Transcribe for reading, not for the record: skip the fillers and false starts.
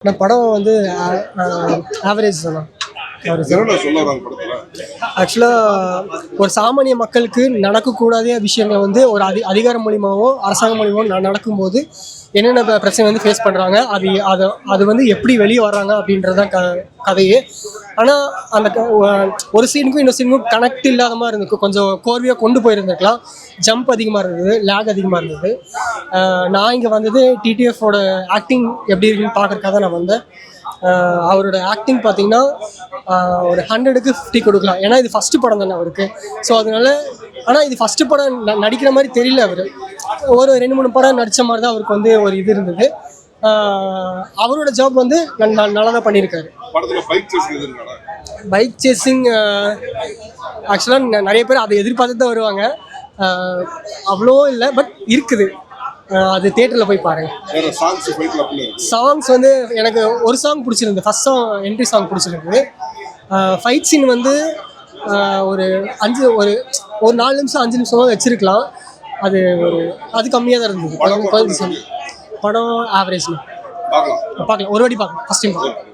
நான் படம் வந்து ஆவரேஜ் தானா. ஆக்சுவலாக ஒரு சாமானிய மக்களுக்கு நடக்கக்கூடாத விஷயங்கள் வந்து ஒரு அதிகாரம் மூலியமாகவோ அரசாங்கம் மூலியமாவோ நடக்கும்போது என்னென்ன பிரச்சனை வந்து ஃபேஸ் பண்ணுறாங்க, அது வந்து எப்படி வெளியே வர்றாங்க அப்படின்றதான் கதையே. ஆனால் அந்த ஒரு சீனுக்கும் இன்னொரு சீனுக்கும் கனெக்ட் இல்லாத மாதிரி இருந்துக்கும். கொஞ்சம் கோர்வையாக கொண்டு போயிருந்துருக்கலாம். ஜம்ப் அதிகமாக இருந்தது, லேக் அதிகமாக இருந்தது. நான் இங்கே வந்தது டிடிஎஃபோட ஆக்டிங் எப்படி இருக்குன்னு பார்க்குறக்காக தான் நான் வந்தேன். அவரோட ஆக்டிங் பார்த்தீங்கன்னா ஒரு 100க்கு 50 கொடுக்கலாம். ஏன்னா இது ஃபஸ்ட்டு படம் தானே அவருக்கு. ஸோ அதனால ஆனால் இது ஃபஸ்ட்டு படம் நடிக்கிற மாதிரி தெரியல. அவர் ஒரு 2-3 படம் நடித்த மாதிரி தான் அவருக்கு வந்து ஒரு இது இருந்தது. அவரோட ஜாப் வந்து நல்லா தான் பண்ணியிருக்காரு. பைக் சேசிங் ஆக்சுவலாக நிறைய பேர் அதை எதிர்பார்த்து தான் வருவாங்க. அவ்வளோ இல்லை, பட் இருக்குது. அது தியேட்டரில் போய் பாருங்கள். சாங்ஸ் வந்து எனக்கு ஒரு சாங் பிடிச்சிருந்து. ஃபஸ்ட் சாங் என்ட்ரி சாங் பிடிச்சிருக்குது. ஃபைட் சீன் வந்து ஒரு 4 நிமிஷம் 5 நிமிஷமாக வச்சுருக்கலாம். அது கம்மியாக தான் இருந்தது. படம் ஆவரேஜ் பார்க்கலாம். ஒரு வாட்டி பார்க்கலாம். ஃபஸ்ட் டைம் பார்க்கலாம்.